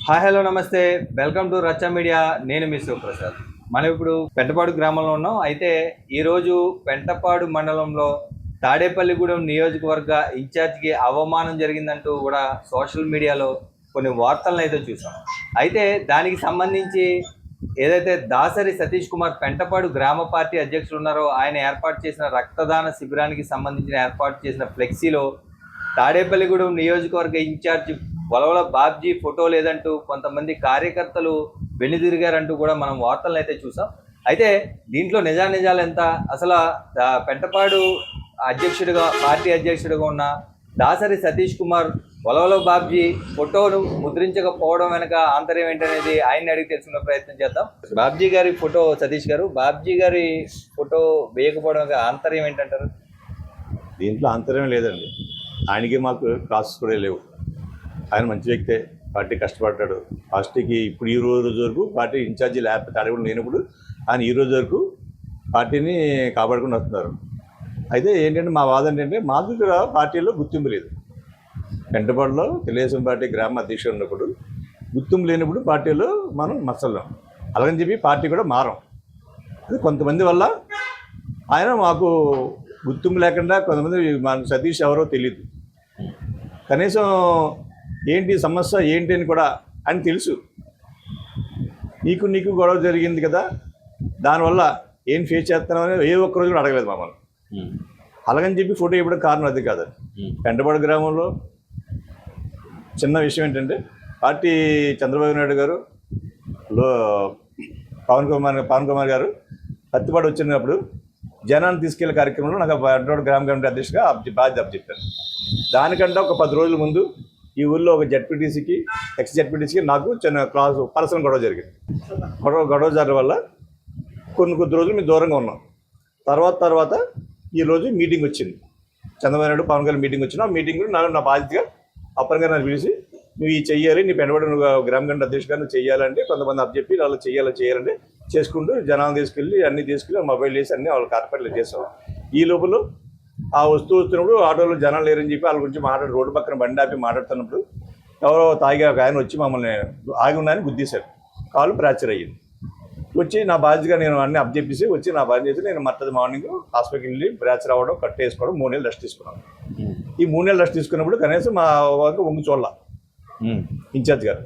Hi hello నమస్తే, welcome to రచ్చ media. నేను మీ శివప్రసాద్. మనం ఇప్పుడు పెంటపాడు గ్రామంలో ఉన్నాం. అయితే ఈరోజు పెంటపాడు మండలంలో తాడేపల్లిగూడెం నియోజకవర్గ ఇన్ఛార్జికి అవమానం జరిగిందంటూ కూడా సోషల్ మీడియాలో కొన్ని వార్తలను అయితే చూసాం. అయితే దానికి సంబంధించి ఏదైతే దాసరి సతీష్ కుమార్ పెంటపాడు గ్రామ పార్టీ అధ్యక్షులు ఉన్నారో ఆయన ఏర్పాటు చేసిన రక్తదాన శిబిరానికి సంబంధించిన ఏర్పాటు చేసిన ఫ్లెక్సీలో తాడేపల్లిగూడెం నియోజకవర్గ ఇన్ఛార్జ్ వలవల బాబ్జీ ఫోటో లేదంటూ కొంతమంది కార్యకర్తలు వెనుదిరిగారంటూ కూడా మనం వార్తలను అయితే చూసాం. అయితే దీంట్లో నిజాలు ఎంత, అసలు పెంటపాడు అధ్యక్షుడిగా పార్టీ అధ్యక్షుడిగా ఉన్న దాసరి సతీష్ కుమార్ వలవల బాబ్జీ ఫోటోను ముద్రించకపోవడం వెనక ఆంతర్యం ఏంటనేది ఆయన్ని అడిగి తెలుసుకునే ప్రయత్నం చేద్దాం. బాబ్జీ గారి ఫోటో, సతీష్ గారు బాబ్జీ గారి ఫోటో వేయకపోవడం ఆంతర్యం ఏంటంటారు? దీంట్లో ఆంతర్యం లేదండి. ఆయనకి మాకు క్లాసెస్ కూడా లేవు. ఆయన మంచి వ్యక్తే, పార్టీ కష్టపడ్డాడు. పార్టీకి ఇప్పుడు ఈ రోజు వరకు పార్టీ ఇన్ఛార్జీ లేకపోతే అడగడం లేనప్పుడు ఆయన ఈ రోజు వరకు పార్టీని కాపాడుకుని వస్తున్నారు. అయితే ఏంటంటే మా వాదన ఏంటంటే మాకు కూడా పార్టీలో గుర్తింపు లేదు. పెంటపాడులో తెలుగుదేశం పార్టీ గ్రామ అధ్యక్షుడు ఉన్నప్పుడు గుర్తింపు లేనప్పుడు పార్టీలో మనం మచ్చలేం. అలాగని చెప్పి పార్టీ కూడా మారం. అది కొంతమంది వల్ల ఆయన మాకు గుర్తింపు లేకుండా కొంతమంది మన సతీష్ ఎవరో తెలియదు. కనీసం ఏంటి సమస్య ఏంటి అని కూడా అని తెలుసు. నీకు గొడవ జరిగింది కదా, దానివల్ల ఏం ఫేస్ చేస్తున్నామని ఏ ఒక్కరోజు కూడా అడగలేదు మమ్మల్ని. అలాగని చెప్పి ఫోటో ఇవ్వడం కారణం అది కాదు. పెంటపాడు గ్రామంలో చిన్న విషయం ఏంటంటే పార్టీ చంద్రబాబు నాయుడు గారు పవన్ కుమార్ గారు పత్తిపాడు వచ్చినప్పుడు జనాన్ని తీసుకెళ్లే కార్యక్రమంలో నాకు పెంటపాడు గ్రామ కమిటీ అధ్యక్షుడిగా బాధ్యత అప్పచెప్పారు. దానికంటే ఒక 10 రోజుల ముందు ఈ ఊళ్ళో ఒక జడ్పీటీసీకి ఎక్స్ జడ్పీటీసీకి నాకు చిన్న క్లాస్ పర్సనల్ గొడవ జరిగింది. గొడవ జరగడం వల్ల కొద్ది రోజులు మేము దూరంగా ఉన్నాం. తర్వాత ఈరోజు మీటింగ్ వచ్చింది. చంద్రబాబు నాయుడు పవన్ కళ్యాణ్ మీటింగ్ వచ్చింది. ఆ మీటింగ్ నా బాధ్యతగా అప్పరంగా నన్ను పిలిచి నువ్వు ఈ చెయ్యాలి, నీ పెంటపాడు నువ్వు గ్రామ కమిటీ అధ్యక్షుడిగా నువ్వు చెయ్యాలంటే కొంతమంది అప్పచెప్పి వాళ్ళు చేయాలంటే చేసుకుంటూ జనాలు తీసుకెళ్ళి అన్నీ తీసుకెళ్ళి మొబైల్ వేసి అన్నీ వాళ్ళ కార్పొరేట్లు చేసాం. ఈ లోపల ఆ వస్తున్నప్పుడు ఆటోలో జనాలు లేరని చెప్పి వాళ్ళ గురించి రోడ్డు పక్కన బండి ఆపి మాట్లాడుతున్నప్పుడు ఎవరో తాగి ఒక ఆయన వచ్చి మమ్మల్ని ఆగి ఉన్నాయని గుద్దేశారు. కాలు ఫ్రాక్చర్ అయ్యింది. వచ్చి నా బాధ్యతగా నేను అన్నీ అప్పచెప్పేసి వచ్చి నా బాధ్యత చేసి నేను మర్తది మార్నింగ్ హాస్పిటల్కి వెళ్ళి ఫ్రాక్చర్ అవ్వడం, కట్ వేసుకోవడం, 3 నెలలు రెస్ట్ తీసుకున్నాను. ఈ 3 నెలలు రెస్ట్ తీసుకున్నప్పుడు కనీసం మా వంగు చూడాల ఇన్ఛార్జ్ గారు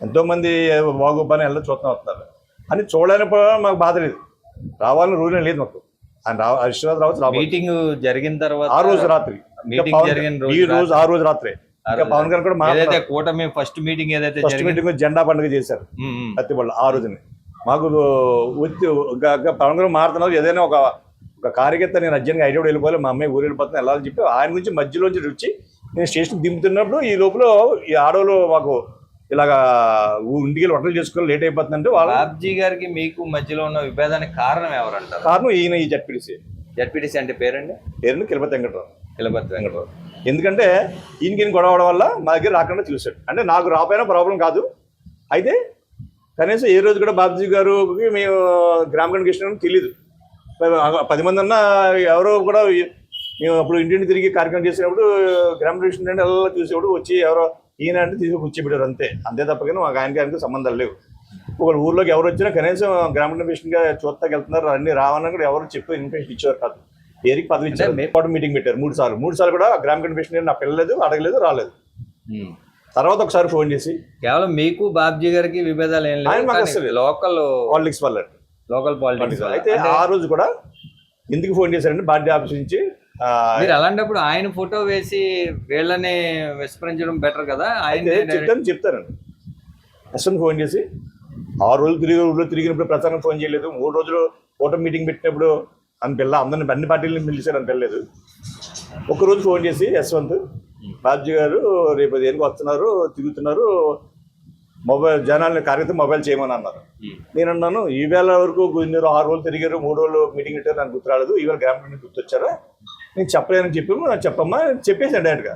ఎంతోమంది బాగోపని ఎలా చూస్తూ వస్తున్నారు అని చూడలేనప్పుడు మాకు బాధ లేదు. రావాలని రూల్ లేదు మాకు. హర్షరాజ్ రావచ్చు మీటింగ్ జరిగిన తర్వాత ఆ రోజు రాత్రి ఆ రోజు రాత్రి పవన్ గారు కూడా కూటమి ఫస్ట్ మీటింగ్ జెండా పండుగ చేశారు పత్తిపల్లి. ఆ రోజుని మాకు పవన్ గారు మారుతున్నారు. ఏదైనా ఒక కార్యకర్త నేను అర్జెంట్గా హైదరాబాద్ వెళ్ళిపోవాలి, మా అమ్మాయి ఊరు వెళ్ళిపోతున్నా వెళ్ళాలని చెప్పి ఆయన గురించి మధ్యలోంచి వచ్చి నేను స్టేషన్ దింపుతున్నప్పుడు ఈ లోపల ఈ ఆడవాళ్ళు మాకు ఇలాగా ఇంటికి వంటలు చేసుకోవాలి లేట్ అయిపోతుందంటే బాబ్జీ గారికి మీకు మధ్యలో ఉన్న విభేదానికి కారణం ఎవరంటారు? కారణం ఈయన ఈ జడ్పీటీసీ అంటే పేరండి కిలపతి వెంకటరావు. ఎందుకంటే ఈయనకి గొడవడం వల్ల మా దగ్గర రాకుండా చూశాడు. అంటే నాకు రాపోయినా ప్రాబ్లం కాదు. అయితే కనీసం ఏ రోజు కూడా బాబ్జీ గారికి మేము గ్రామ కమిటీ తెలీదు. 10 మంది అన్నా ఎవరో కూడా మేము అప్పుడు ఇంటింటి తిరిగి కార్యక్రమం చేసినప్పుడు గ్రామ కమిటీ అంటే ఎలా చూసేప్పుడు వచ్చి ఎవరో ఈయన అంటే తీసుకు కూర్చోబెట్టారు అంతే తప్పకని మాకు ఆయనకి సంబంధాలు లేవు. ఒకళ్ళు ఊర్లోకి ఎవరు వచ్చినా కనీసం గ్రామ కమిషన్గా చూస్తాకి వెళ్తున్నారు అన్ని రావాలని కూడా ఎవరు చెప్పి ఇన్ఫర్మేషన్ ఇచ్చేవారు కాదు. పేరుకి పదవి ఇచ్చారు. మేపాటు మీటింగ్ పెట్టారు 3 సార్లు కూడా గ్రామ కమిషన్ నాకు వెళ్ళలేదు, అడగలేదు, రాలేదు. తర్వాత ఒకసారి ఫోన్ చేసి కేవలం మీకు బాబ్జీ గారికి విభేదాలు ఏం లేదు, లోకల్ పాలిటిక్స్ వల్ల అయితే ఆ రోజు కూడా ఎందుకు ఫోన్ చేశారంటే పార్టీ ఆఫీస్ నుంచి మీరు అలాంటప్పుడు ఆయన ఫోటో వేసి వీళ్ళని విస్మరించడం బెటర్ కదా. ఆయన చెప్తారండి. అసలు ఫోన్ చేసి 6 రోజులు ఊళ్ళో తిరిగినప్పుడు ప్రచారం ఫోన్ చేయలేదు. 3 రోజులు ఫోటో మీటింగ్ పెట్టినప్పుడు అందరిని అన్ని పార్టీలను పిలిచారు అని వెళ్ళలేదు. ఒకరోజు ఫోన్ చేసి యశ్వంత్ బాబ్జీ గారు రేపు దేనికి వస్తున్నారు, తిరుగుతున్నారు, మొబైల్ జనాలని కార్యక్రమం మొబైల్ చేయమని అన్నారు. నేను అన్నాను ఈవేళ వరకు 6 రోజులు తిరిగారు, 3 రోజులు మీటింగ్ పెట్టారు, నాకు గుర్తురాలేదు. ఈవేళ గ్రామ కమిటీ గుర్తొచ్చారా? నేను చెప్పలేనని చెప్పమ్మా చెప్పేసాను డైరెక్ట్గా.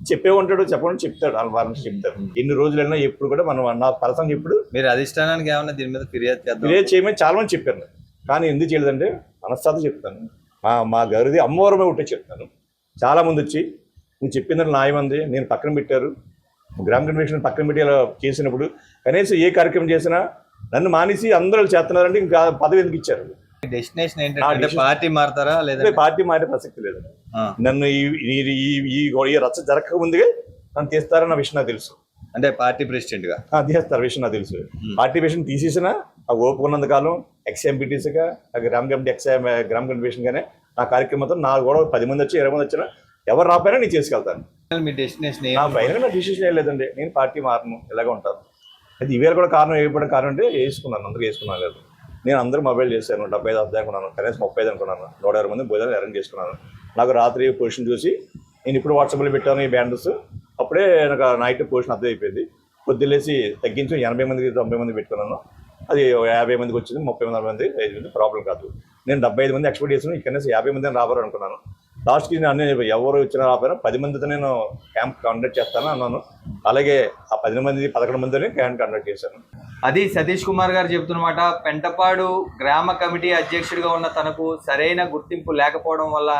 చెప్పే ఉంటాడు చెప్పడం చెప్తాడు వాళ్ళని చెప్తారు. ఎన్ని రోజులైనా ఎప్పుడు కూడా మనం నా పర్సన్ ఎప్పుడు మీరు అధిష్టానానికి ఏమన్నా దీని మీద ఫిర్యాదు చేయమని చాలా మంది చెప్పాను. కానీ ఎందుకు చేయలేదంటే మనస్తాతో చెప్తాను. మా గారిది అమ్మవారమే ఉంటే చెప్తాను. చాలామంది వచ్చి నువ్వు చెప్పిందని న్యాయం అంది, నేను పక్కన పెట్టారు, గ్రామ కన్వెన్షన్ పక్కన పెట్టి అలా చేసినప్పుడు కనీసం ఏ కార్యక్రమం చేసినా నన్ను మానేసి అందరూ చేస్తున్నారంటే ఇంకా పదవి ఎందుకు ఇచ్చారు? డెస్టినేషన్ ఏంటంటే పార్టీ మారుతారా లేదా? అంటే పార్టీ మారే ప్రసక్తి లేదు. నన్ను ఈ రచ్చ జరగక ముందుగా నన్ను తీస్తారన్న విషయం నాకు తెలుసు. అంటే పార్టీ ప్రెసిడెంట్ గా తీస్తారు విషయం నాకు తెలుసు. పార్టీ ప్రెసిడెంట్ తీసేసినా ఆ ఓపుకున్నంత కాలం ఎక్స్ఎంపీటీసీగా గ్రామ కమిటీ గ్రామ కన్వెన్షన్ గానే నా కార్యక్రమంతో నా కూడా 10 మంది వచ్చి 20 మంది వచ్చినా ఎవరు రాపోయినా నేను చేసుకెళ్తాను. మీ డెస్టినేషన్ నా పైన నా డిసిషన్ ఏం లేదండి. నేను పార్టీ మారను, ఇలాగే ఉంటాను. అది ఈవేళ కూడా కారణం ఏపడం కారణం అంటే వేసుకున్నాను, అందరూ వేసుకున్నాను లేదు. నేను అందరూ మొబైల్ చేశాను, 75 అనుకున్నాను, కనీసం 35 అనుకున్నాను, 120 మంది భోజనాలు అరేంజ్ చేసుకున్నాను. నాకు రాత్రి పొజిషన్ చూసి నేను ఇప్పుడు వాట్సాప్లో పెట్టాను ఈ బ్యాండర్స్, అప్పుడే నాకు నైట్ పొజిషన్ అర్థం అయిపోయింది. పొద్దులేసి తగ్గించి 80 మందికి 90 మంది పెట్టుకున్నాను. అది 50 మందికి వచ్చింది, 30 మంది 40 మంది 5 మంది ప్రాబ్లం కాదు. నేను 75 మంది ఎక్స్పెక్ట్ చేసాను, కనీసం 50 మంది రాబోరు అనుకున్నాను. లాస్ట్కి నేను ఎవరు వచ్చినా రాపోయినా 10 మందితో నేను క్యాంప్ కండక్ట్ చేస్తాను అన్నాను. అలాగే ఆ 10 మంది 11 మందిని క్యాంప్ కండక్ట్ చేశాను. అది సతీష్ కుమార్ గారు చెబుతున్నమాట. పెంటపాడు గ్రామ కమిటీ అధ్యక్షుడిగా ఉన్న తనకు సరైన గుర్తింపు లేకపోవడం వల్ల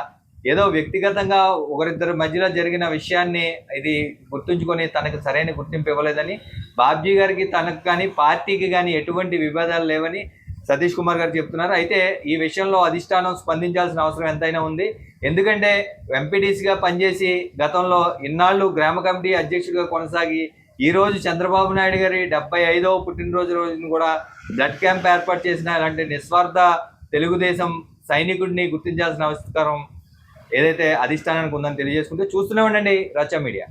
ఏదో వ్యక్తిగతంగా ఒకరిద్దరి మధ్యలో జరిగిన విషయాన్ని ఇది గుర్తుంచుకొని తనకు సరైన గుర్తింపు ఇవ్వలేదని, బాబ్జీ గారికి తనకు కానీ పార్టీకి కానీ ఎటువంటి విభేదాలు లేవని సతీష్ కుమార్ గారు చెప్తున్నారు. అయితే ఈ విషయంలో అధిష్టానం స్పందించాల్సిన అవసరం ఎంతైనా ఉంది. ఎందుకంటే ఎంపీటీసీగా పనిచేసి గతంలో ఇన్నాళ్ళు గ్రామ కమిటీ అధ్యక్షుడిగా కొనసాగి ఈరోజు చంద్రబాబు నాయుడు గారి 75వ పుట్టినరోజును కూడా బ్లడ్ క్యాంప్ ఏర్పాటు చేసిన ఇలాంటి నిస్వార్థ తెలుగుదేశం సైనికుడిని గుర్తించాల్సిన అవసరం ఏదైతే అధిష్టానానికి ఉందని తెలియజేసుకుంటే చూస్తూనే ఉండండి రచ్చ మీడియా.